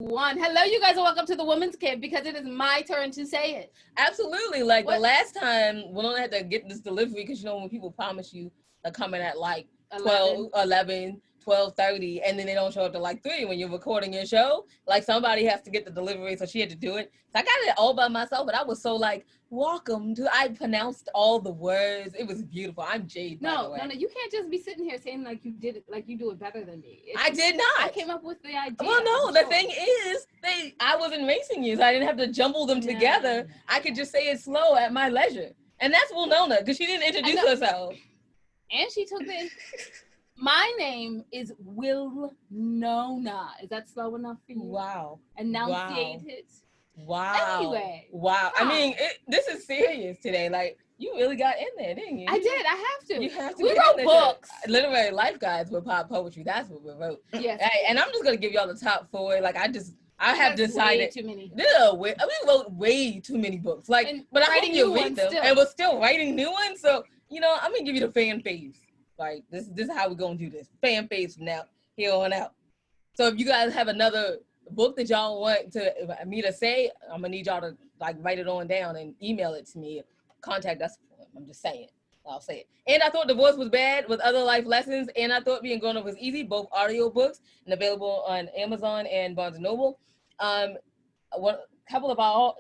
One. Hello, you guys, and welcome to the Women's Kid, because it is my turn to say it. Absolutely. Like the last time, we don't have to get this delivery because, when people promise you they're coming at like 12:30, and then they don't show up to like 3 when you're recording your show. Like somebody has to get the delivery, so she had to do it. So I got it all by myself, but I was so like, welcome to, I pronounced all the words. It was beautiful. I'm Jade, by the way. No, you can't just be sitting here saying like you did it, like you do it better than me. I did not. I came up with the idea. Well, no, the thing is, I wasn't racing you, so I didn't have to jumble them together. I could just say it slow at my leisure. And that's Winona, because she didn't introduce herself. And she took the... My name is Winona. Is that slow enough for you? Wow. Enunciate it. Wow. Anyway. Wow. I mean, this is serious today. Like, you really got in there, didn't you? I did. I have to. You have to. We wrote books. Literary life guides with pop poetry. That's what we wrote. Yes. Hey, and I'm just going to give y'all the top 4. Like, I have decided. Way too many. We wrote way too many books. Like, but I'm writing you read them. And we're still writing new ones. So, I'm going to give you the fan faves. Like, this is how we're going to do this. Fan faves from now, here on out. So if you guys have another book that y'all want me to say, I'm going to need y'all to, like, write it on down and email it to me. Contact us. I'm just saying. I'll say it. And I thought Divorce Was Bad with Other Life Lessons. And I thought Being Grown Up Was Easy, both audio books and available on Amazon and Barnes & Noble. Two of our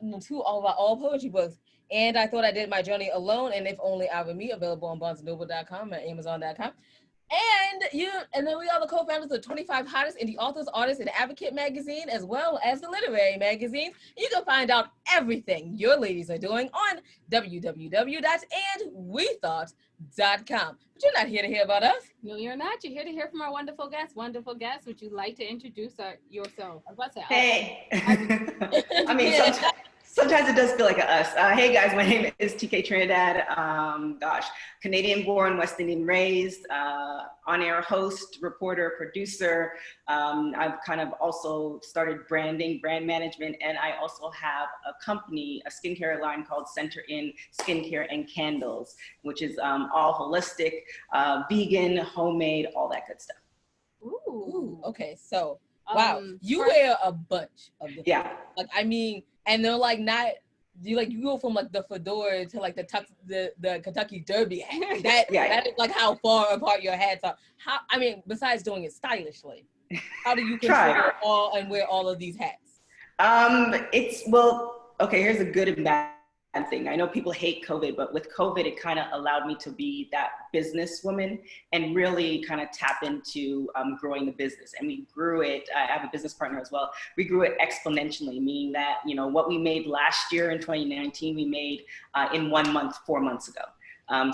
all poetry books. And I Thought I Did My Journey Alone, and If Only I Were Me, available on BarnesandNoble.com and Amazon.com. And then we are the co-founders of 25 Hottest Indie Authors, Artists, and Advocate magazine, as well as the Literary magazine. You can find out everything your ladies are doing on www.andwethought.com. But you're not here to hear about us. No, you're not. You're here to hear from our wonderful guests. Wonderful guests, would you like to introduce yourself? I was about to say, hey. I mean, sometimes it does feel like a us. Hey guys, my name is TK Trinidad. Canadian born, West Indian raised, on-air host, reporter, producer. I've kind of also started branding, brand management, and I also have a company, a skincare line called Center In Skincare and Candles, which is all holistic, vegan, homemade, all that good stuff. Ooh, okay. So, wow, you wear a bunch of them. Yeah. Like, I mean, and they're like not, you go from like the fedora to like the Kentucky Derby hat. That is like how far apart your hats are. Besides doing it stylishly, how do you control and wear all of these hats? Here's a good and bad thing. I know people hate COVID, but with COVID, it kind of allowed me to be that businesswoman and really kind of tap into growing the business. And we grew it. I have a business partner as well. We grew it exponentially, meaning that, what we made last year in 2019, we made in 1 month, 4 months ago.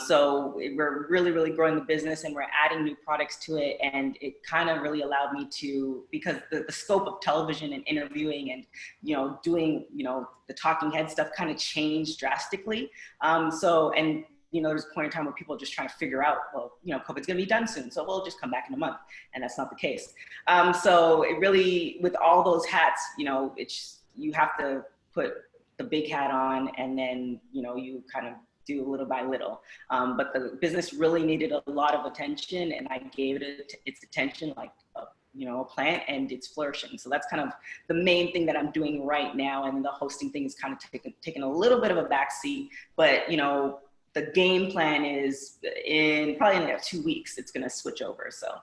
So we're really, really growing the business, and we're adding new products to it. And it kind of really allowed me to, because the scope of television and interviewing and, doing, the talking head stuff kind of changed drastically. There's a point in time where people are just trying to figure out, COVID's going to be done soon, so we'll just come back in a month. And that's not the case. So it really, with all those hats, you have to put the big hat on, and then, you kind of do little by little. But the business really needed a lot of attention, and I gave it its attention like a plant, and it's flourishing. So that's kind of the main thing that I'm doing right now. And the hosting thing is kind of taking a little bit of a backseat, but the game plan is probably in 2 weeks, it's going to switch over. So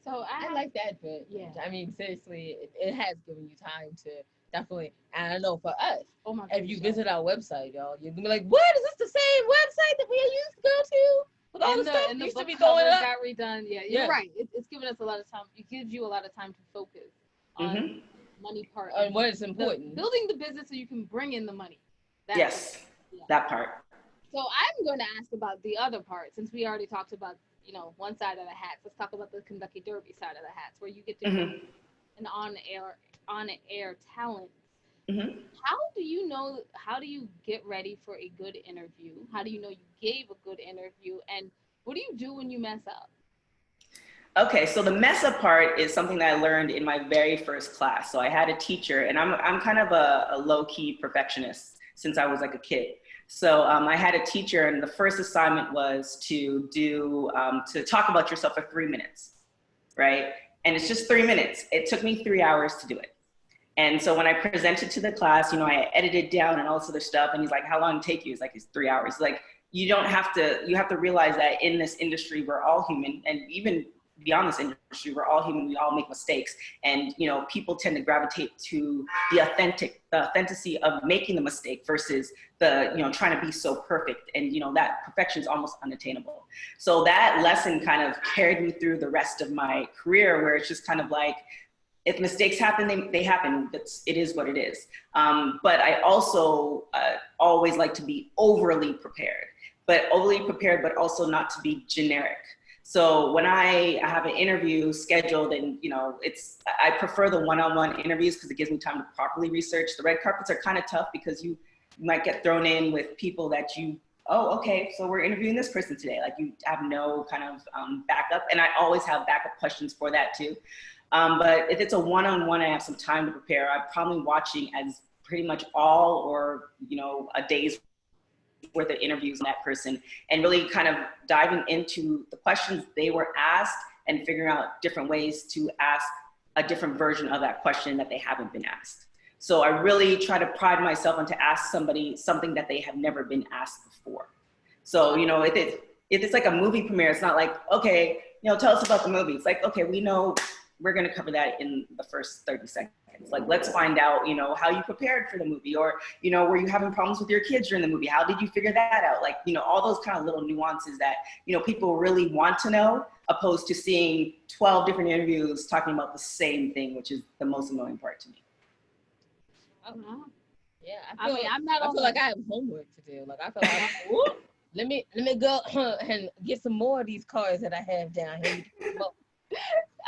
I like that, but I mean, seriously, it has given you time to definitely, and I know for us, if you visit our website, y'all, you're gonna be like, what, is this the same website that we used to go to? With all the stuff used to be going up. Got redone. Yeah, you're right. It's given us a lot of time. It gives you a lot of time to focus on money part. On what is important. Building the business so you can bring in the money. That part. So I'm going to ask about the other part, since we already talked about, one side of the hats. Let's talk about the Kentucky Derby side of the hats, where you get to be an on-air talent. How do you get ready for a good interview? How do you know you gave a good interview? And what do you do when you mess up? Okay, so the mess up part is something that I learned in my very first class. So I had a teacher, and I'm kind of a low-key perfectionist since I was like a kid. So I had a teacher, and the first assignment was to talk about yourself for 3 minutes, right? And it's just 3 minutes. It took me 3 hours to do it. And so when I presented to the class, you know, I edited down and all this other stuff. And he's like, how long did it take you? It's like, it's 3 hours. Like, you have to realize that in this industry, we're all human. And even beyond this industry, we're all human. We all make mistakes. And, you know, people tend to gravitate to the authenticity of making the mistake versus the, you know, trying to be so perfect. And, you know, that perfection is almost unattainable. So that lesson kind of carried me through the rest of my career, where it's just kind of like, if mistakes happen, they happen. It is what it is. But I also always like to be overly prepared, but also not to be generic. So when I have an interview scheduled, and you know, I prefer the one-on-one interviews because it gives me time to properly research. The red carpets are kind of tough because you might get thrown in with people that oh, okay, so we're interviewing this person today. Like, you have no kind of backup, and I always have backup questions for that too. But if it's a one-on-one, I have some time to prepare. I'm probably watching as pretty much all, or, you know, a day's worth of interviews on that person, and really kind of diving into the questions they were asked and figuring out different ways to ask a different version of that question that they haven't been asked. So I really try to pride myself on to ask somebody something that they have never been asked before. So, you know, if it's like a movie premiere, it's not like, okay, you know, tell us about the movie. It's like, okay, we know we're going to cover that in the first 30 seconds. Like, let's find out, you know, how you prepared for the movie, or, you know, were you having problems with your kids during the movie? How did you figure that out? Like, you know, all those kind of little nuances that, you know, people really want to know, opposed to seeing 12 different interviews talking about the same thing, which is the most annoying part to me. Oh, no. Yeah, I feel like I have homework to do. Like, I feel like, whoop, let me go and get some more of these cards that I have down here.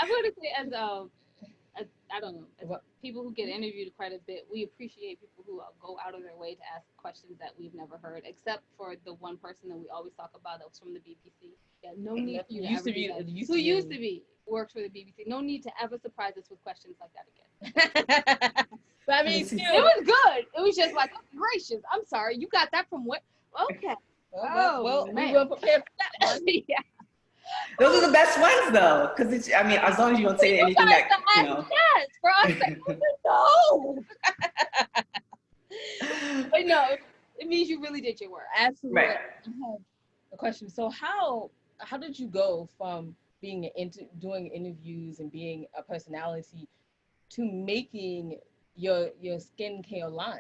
I'm going to say, as I don't know, as people who get interviewed quite a bit, we appreciate people who go out of their way to ask questions that we've never heard, except for the one person that we always talk about that was from the BBC. Yeah, no need for you to ever do that. Who used to be, works for the BBC. No need to ever surprise us with questions like that again. But I mean, it was good. It was just like, oh, gracious, I'm sorry, you got that from what? Okay. Well, we were prepared for that one. Yeah. Those are the best ones, though, because I mean, as long as you don't say anything that, you know. Yes, for us, no. But no, it means you really did your work. Absolutely. Right. I have a question. So how did you go from being doing interviews and being a personality to making your skincare line?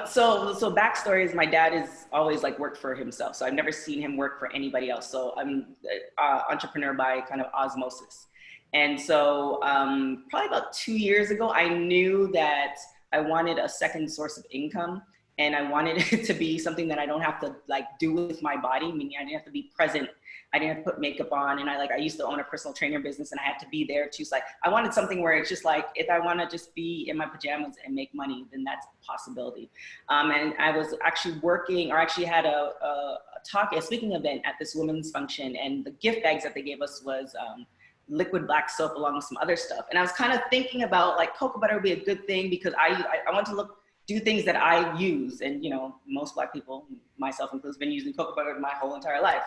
So backstory is my dad is always like worked for himself. So I've never seen him work for anybody else. So I'm an entrepreneur by kind of osmosis. And so probably about 2 years ago, I knew that I wanted a second source of income, and I wanted it to be something that I don't have to like do with my body, meaning I didn't have to be present. I didn't have to put makeup on, and I used to own a personal trainer business, and I had to be there too. So like, I wanted something where it's just like, if I want to just be in my pajamas and make money, then that's a possibility. And I was actually working, or actually had a speaking event at this women's function, and the gift bags that they gave us was liquid black soap along with some other stuff. And I was kind of thinking about like cocoa butter would be a good thing, because I want to do things that I use. And, you know, most Black people, myself included, have been using cocoa butter my whole entire life.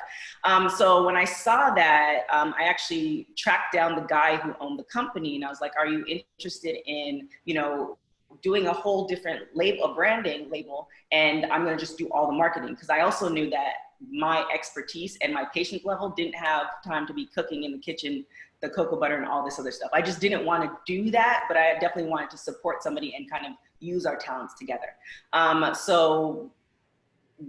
So when I saw that, I actually tracked down the guy who owned the company, and I was like, are you interested in, you know, doing a whole different label, a branding label, and I'm going to just do all the marketing? Because I also knew that my expertise and my patience level didn't have time to be cooking in the kitchen the cocoa butter and all this other stuff. I just didn't want to do that, but I definitely wanted to support somebody and kind of use our talents together. So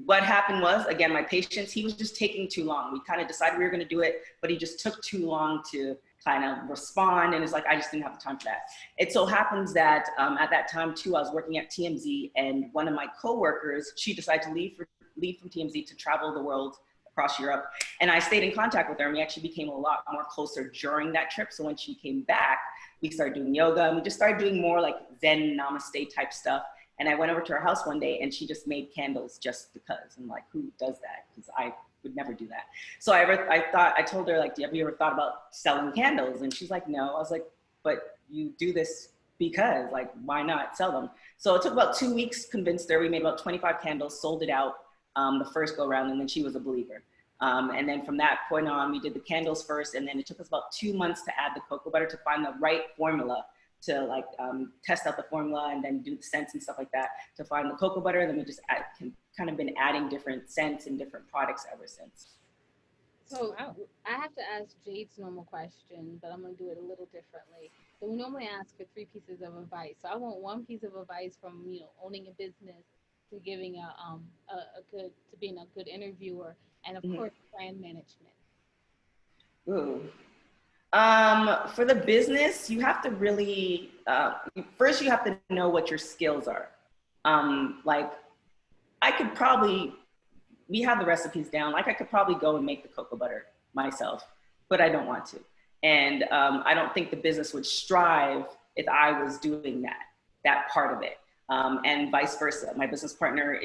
what happened was, again, my patience, he was just taking too long. We kind of decided we were going to do it, but he just took too long to kind of respond. And it's like, I just didn't have the time for that. It so happens that at that time too, I was working at TMZ, and one of my coworkers, she decided to leave from TMZ to travel the world across Europe. And I stayed in contact with her, and we actually became a lot more closer during that trip. So when she came back, we started doing yoga, and we just started doing more like Zen namaste type stuff. And I went over to her house one day, and she just made candles just because. I'm like, who does that? Because I would never do that. So I told her, like, have you ever thought about selling candles? And she's like, no. I was like, but you do this because, like, why not sell them? So it took about 2 weeks, convinced her. We made about 25 candles, sold it out the first go around, and then she was a believer. And then from that point on, we did the candles first, and then it took us about 2 months to add the cocoa butter to find the right formula to like test out the formula and then do the scents and stuff like that to find the cocoa butter. And then we just kind of been adding different scents and different products ever since. So I have to ask Jade's normal question, but I'm going to do it a little differently. So we normally ask for 3 pieces of advice. So I want 1 piece of advice from, owning a business to giving to being a good interviewer, and of course, brand management. Ooh. For the business, you have to really, first you have to know what your skills are. Like we have the recipes down. Like I could probably go and make the cocoa butter myself, but I don't want to. And I don't think the business would strive if I was doing that part of it. And vice versa. My business partner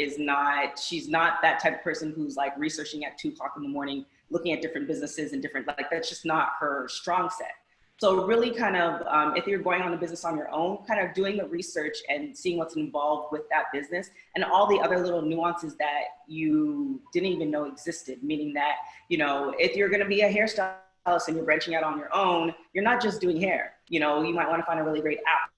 she's not that type of person who's like researching at 2 o'clock in the morning, looking at different businesses and that's just not her strong set. So really kind of, if you're going on a business on your own, kind of doing the research and seeing what's involved with that business and all the other little nuances that you didn't even know existed, meaning that, if you're going to be a hairstylist and you're branching out on your own, you're not just doing hair. You might want to find a really great app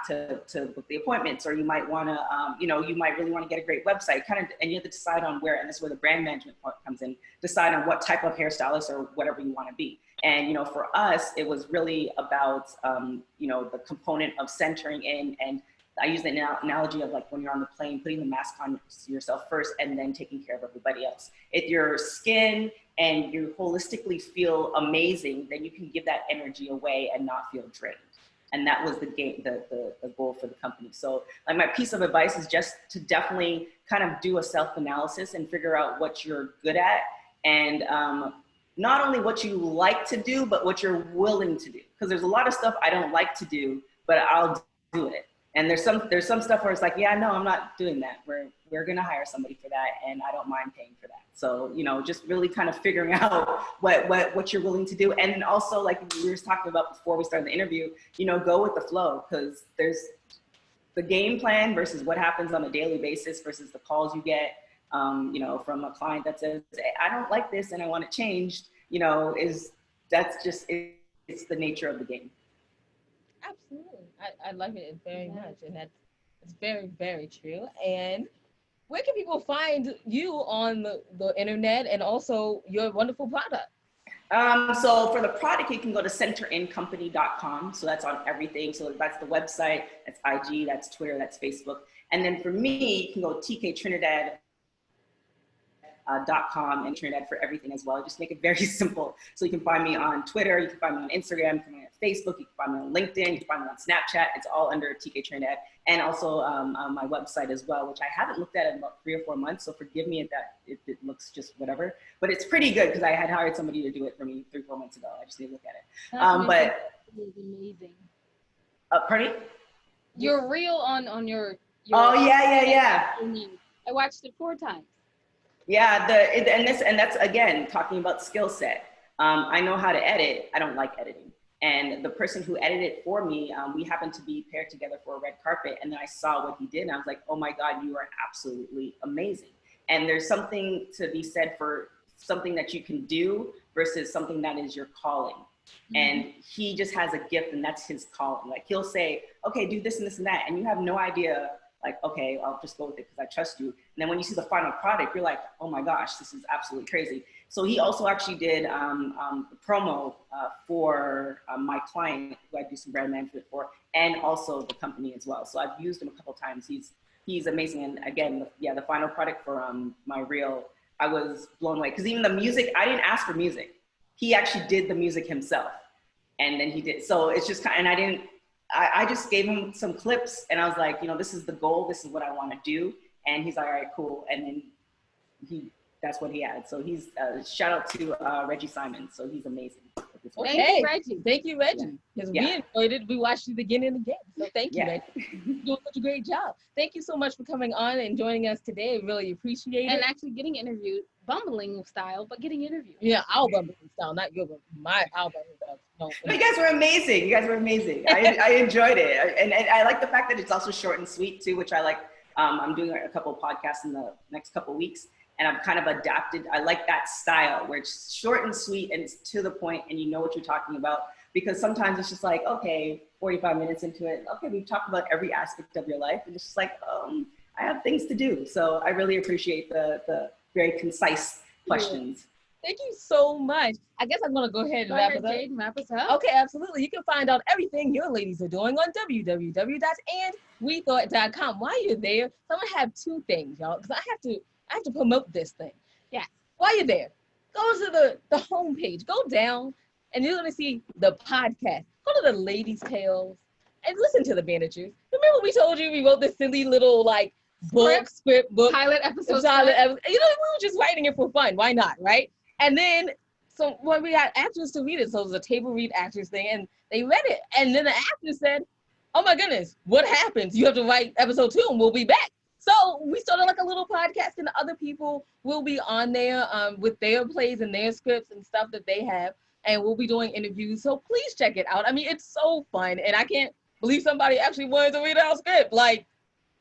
to book the appointments, or you might want to, you might really want to get a great website and you have to decide on where, and this is where the brand management part comes in, decide on what type of hairstylist or whatever you want to be. And, for us, it was really about, the component of centering in, and I use the analogy of like when you're on the plane, putting the mask on yourself first and then taking care of everybody else. If your skin and you holistically feel amazing, then you can give that energy away and not feel drained. And that was the goal for the company. So like my piece of advice is just to definitely kind of do a self-analysis and figure out what you're good at, and not only what you like to do, but what you're willing to do. Because there's a lot of stuff I don't like to do, but I'll do it. And there's some stuff where it's like, yeah, no, I'm not doing that. We're gonna hire somebody for that, and I don't mind paying for that. So, just really kind of figuring out what you're willing to do. And also, like we were talking about before we started the interview, go with the flow, because there's the game plan versus what happens on a daily basis versus the calls you get, from a client that says, hey, I don't like this and I want it changed, it's the nature of the game. Absolutely. I like it very much. And that's very, very true. And where can people find you on the internet, and also your wonderful product? So for the product, you can go to centerincompany.com. So that's on everything. So that's the website, that's IG, that's Twitter, that's Facebook. And then for me, you can go TK .com and Trinidad for everything as well. Just make it very simple. So you can find me on Twitter, you can find me on Instagram, you can find me on Facebook, you can find me on LinkedIn, you can find me on Snapchat. It's all under TK Trinidad. And also on my website as well, which I haven't looked at in about 3 or 4 months. So forgive me if it looks just whatever, but it's pretty good because I had hired somebody to do it for me 3 or 4 months ago. I just need to look at it. But it's amazing. Pardon? You're real on your oh yeah. I watched it 4 times. Yeah, and that's again talking about skill set. I know how to edit. I don't like editing. And the person who edited it for me, we happened to be paired together for a red carpet, and then I saw what he did, and I was like, oh my God, you are absolutely amazing. And there's something to be said for something that you can do versus something that is your calling. Mm-hmm. And he just has a gift, and that's his calling. Like he'll say, okay, do this and this and that, and you have no idea. Like, okay, I'll just go with it because I trust you. And then when you see the final product, you're like, oh my gosh, this is absolutely crazy. So he also actually did the promo for my client, who I do some brand management for, and also the company as well. So I've used him a couple of times. He's amazing. And again, the final product for my reel, I was blown away. Because even the music, I didn't ask for music. He actually did the music himself. And then he did. So it's just kind of, I just gave him some clips, and I was like, this is the goal. This is what I want to do. And he's like, all right, cool. And then that's what he had. So he's shout out to Reggie Simon. So he's amazing. Okay, thank you, Reggie. Because we enjoyed it. We watched it again and again. So thank you, Reggie. You're doing such a great job. Thank you so much for coming on and joining us today. Really appreciate it. And actually getting interviewed, bumbling style, but getting interviewed. Yeah, our bumbling style, not your bumbling. Our bumbling style. No. You guys were amazing. I enjoyed it. And I like the fact that it's also short and sweet too, which I like. I'm doing a couple of podcasts in the next couple of weeks. And I've kind of adapted. I like that style where it's short and sweet and it's to the point and you know what you're talking about. Because sometimes it's just like, okay, 45 minutes into it, okay, we've talked about every aspect of your life. And it's just like, I have things to do. So I really appreciate the very concise questions. Thank you so much. I guess I'm going to go ahead and wrap it up. Jade, wrap us up. Okay, absolutely. You can find out everything your ladies are doing on www.andwethought.com. While you're there, so I'm going to have two things, y'all, because I have to promote this thing. Yeah. While you're there, go to the homepage. Go down, and you're going to see the podcast. Go to the Ladies' Tales and listen to the managers. Remember we told you we wrote this silly little, like, script book. Pilot episode. You know, we were just writing it for fun. Why not, right? And then, so when we got actors to read it, so it was a table read actors thing, and they read it. And then the actor said, oh my goodness, what happens? You have to write episode 2 and we'll be back. So we started like a little podcast, and other people will be on there with their plays and their scripts and stuff that they have. And we'll be doing interviews. So please check it out. I mean, it's so fun. And I can't believe somebody actually wanted to read our script. Like,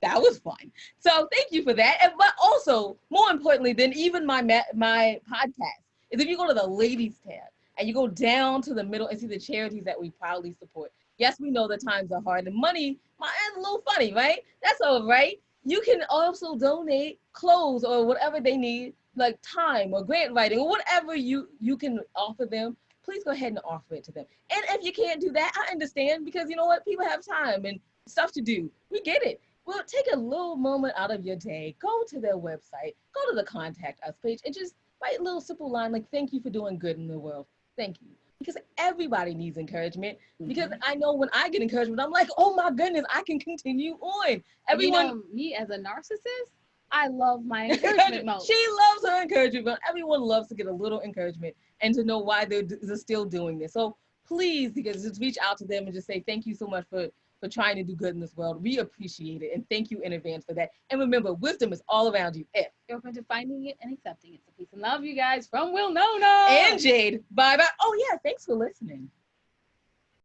that was fun. So thank you for that. And, but also, more importantly than even my podcast, is if you go to the Ladies tab and you go down to the middle and see the charities that we proudly support. Yes, we know the times are hard and money is a little funny, right? That's all right. You can also donate clothes or whatever they need, like time or grant writing or whatever you can offer them. Please go ahead and offer it to them. And if you can't do that, I understand, because you know what? People have time and stuff to do. We get it. Well, take a little moment out of your day, go to their website, go to the Contact Us page, and just write a little simple line like, thank you for doing good in the world. Thank you. Because everybody needs encouragement. Because I know when I get encouragement, I'm like, oh my goodness, I can continue on. Everyone, you know, me as a narcissist, I love my encouragement mode. She loves her encouragement mode. Everyone loves to get a little encouragement and to know why they're still doing this. So please, because just reach out to them and just say, thank you so much for trying to do good in this world. We appreciate it. And thank you in advance for that. And remember, wisdom is all around you. If you're open to finding it and accepting it. So peace and love, you guys, from Will No No and Jade. Bye-bye. Oh, yeah. Thanks for listening.